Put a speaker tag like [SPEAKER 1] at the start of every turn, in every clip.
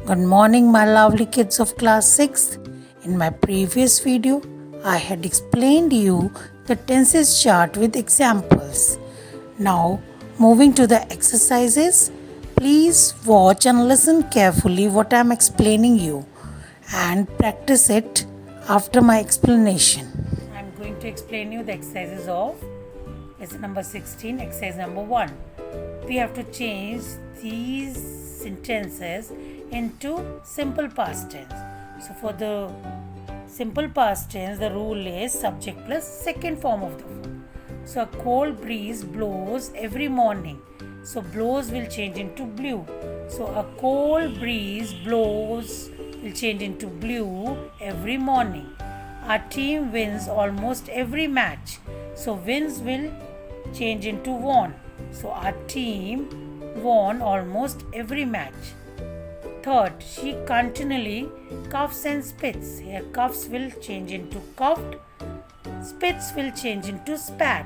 [SPEAKER 1] Good morning, my lovely kids of class 6. In my previous video, I had explained you the tenses chart with examples. Now, moving to the exercises, please watch and listen carefully what I am explaining you and practice it after my explanation. I am going to explain you the exercises of lesson number 16, exercise number 1. We have to change these sentences into simple past tense. So for the simple past tense, the rule is subject plus second form of the verb. So a cold breeze blows every morning. So blows will change into blew. So a cold breeze blows will change into blew every morning. Our team wins almost every match. So wins will change into won. So our team won almost every match. Third, she continually coughs and spits. Here coughs will change into coughed. Spits will change into spat.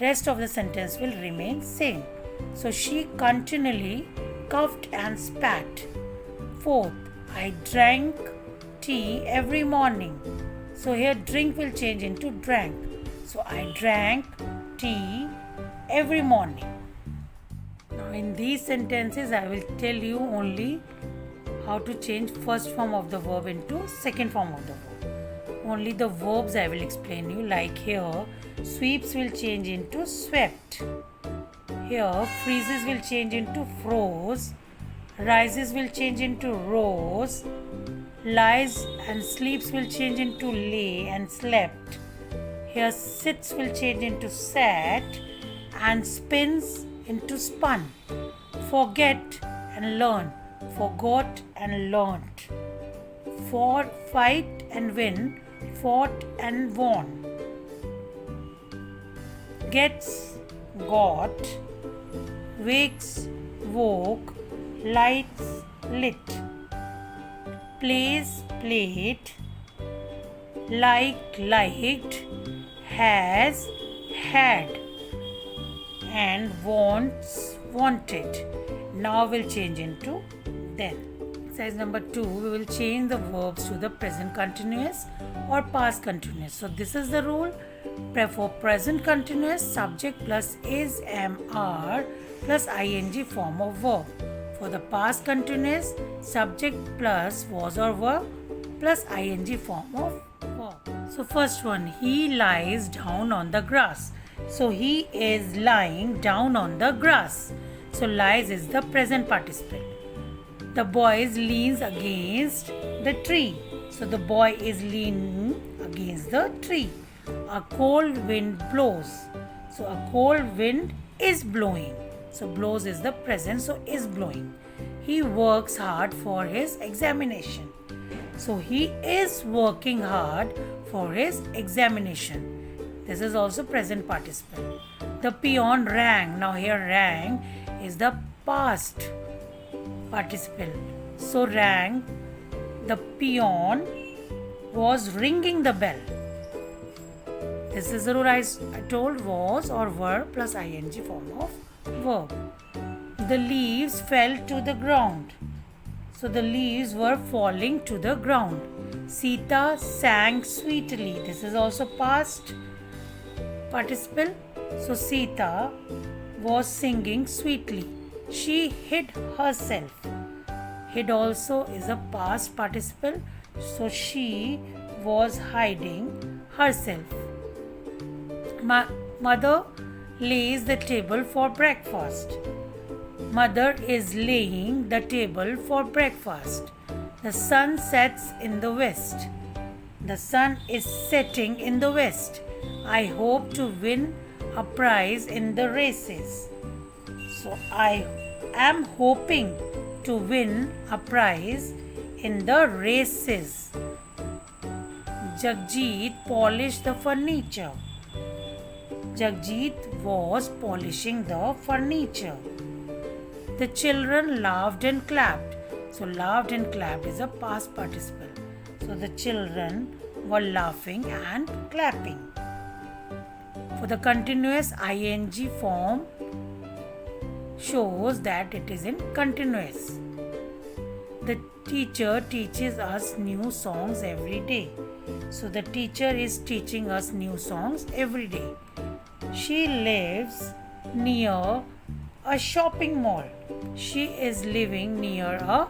[SPEAKER 1] Rest of the sentence will remain same. So she continually coughed and spat. Fourth, I drank tea every morning. So here drink will change into drank. So I drank tea every morning. Now in these sentences I will tell you only how to change first form of the verb into second form of the verb. Only the verbs I will explain you, like here sweeps will change into swept. Here freezes will change into froze. Rises will change into rose. Lies and sleeps will change into lay and slept. Here sits will change into sat and spins into spun. Forget and learn. Forgot and learnt. For fight and win. Fought and won. Gets, got. Wakes, woke. Lights, lit. Plays, played. Liked, liked. Has, had. And wants, wanted. Now will change into then. Exercise number 2, we will change the verbs to the present continuous or past continuous. So this is the rule. For present continuous, subject plus is, am, are plus ing form of verb. For the past continuous, subject plus was or were plus ing form of verb. So first one, he lies down on the grass. So he is lying down on the grass. So lies is the present participle. The boy leans against the tree. So the boy is leaning against the tree. A cold wind blows. So a cold wind is blowing. So blows is the present, so is blowing. He works hard for his examination. So he is working hard for his examination. This is also present participle. The peon rang. Now here rang is the past participle. So rang, the peon was ringing the bell. This is the rule I told, was or were plus ing form of verb. The leaves fell to the ground. So the leaves were falling to the ground. Sita sang sweetly. This is also past participle. So Sita was singing sweetly. She hid herself. Hid also is a past participle. So she was hiding herself. Mother lays the table for breakfast. Mother is laying the table for breakfast. The sun sets in the west. The sun is setting in the west. I hope to win a prize in the races. So I am hoping to win a prize in the races. Jagjit polished the furniture. Jagjit was polishing the furniture. The children laughed and clapped. So laughed and clapped is a past participle. So the children were laughing and clapping. For the continuous ing form shows that it is in continuous. The teacher teaches us new songs every day. So the teacher is teaching us new songs every day. She lives near a shopping mall. She is living near a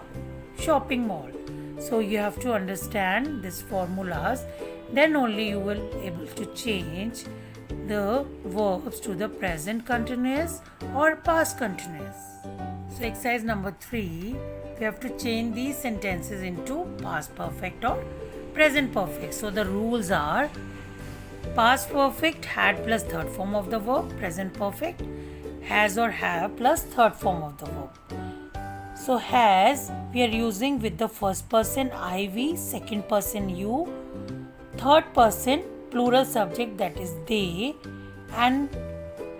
[SPEAKER 1] shopping mall. So you have to understand these formulas, then only you will able to change the verbs to the present continuous or past continuous. So exercise number 3, we have to change these sentences into past perfect or present perfect. So the rules are: past perfect, had plus third form of the verb. Present perfect, has or have plus third form of the verb. So has we are using with the first person I, we, second person you, third person plural subject, that is they, and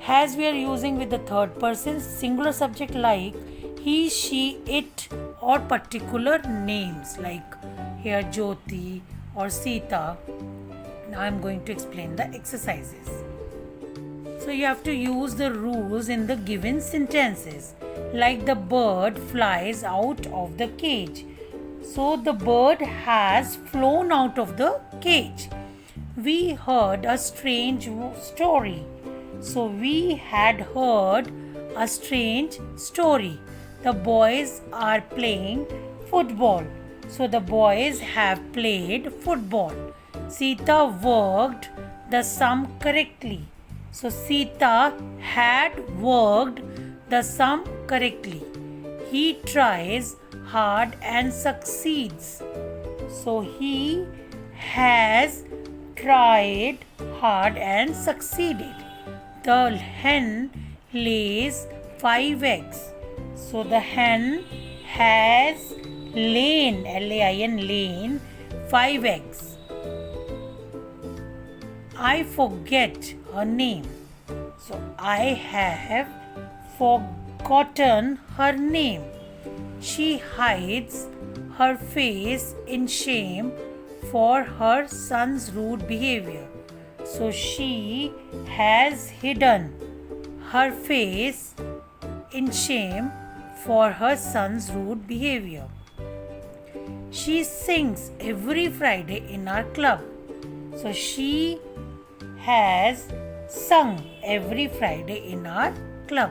[SPEAKER 1] has we are using with the third person singular subject like he, she, it, or particular names like here Jyoti or Sita. Now I am going to explain the exercises. So you have to use the rules in the given sentences. Like the bird flies out of the cage. So the bird has flown out of the cage. We heard a strange story. So we had heard a strange story. The boys are playing football. So the boys have played football. Sita worked the sum correctly. So Sita had worked the sum correctly. He tries hard and succeeds. So he has tried hard and succeeded. The hen lays 5 eggs. So the hen has lain, L-A-I-N, lain 5 eggs. I forget her name. So I have forgotten her name. She hides her face in shame for her son's rude behavior. So she has hidden her face in shame for her son's rude behavior. She sings every Friday in our club. So she has sung every Friday in our club.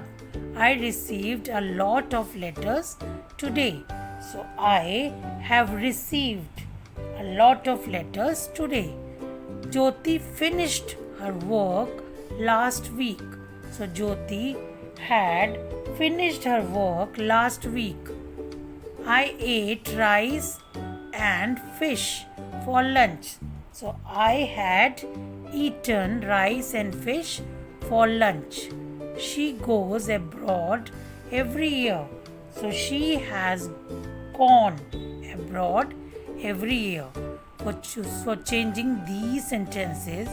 [SPEAKER 1] I received a lot of letters today. So I have received a lot of letters today. Jyoti finished her work last week. So Jyoti had finished her work last week. I ate rice and fish for lunch. So I had eaten rice and fish for lunch. She goes abroad every year. So she has gone abroad every year. For changing these sentences,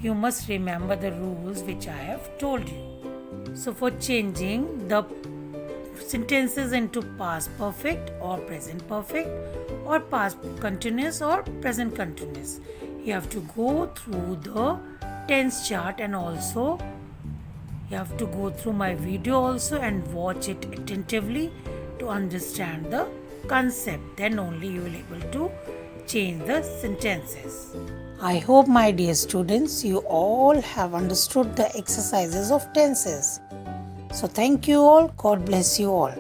[SPEAKER 1] you must remember the rules which I have told you. So for changing the sentences into past perfect or present perfect or past continuous or present continuous, you have to go through the tense chart, and also you have to go through my video also and watch it attentively to understand the concept. Then only you will be able to change the sentences. I hope, my dear students, you all have understood the exercises of tenses. So thank you all. God bless you all.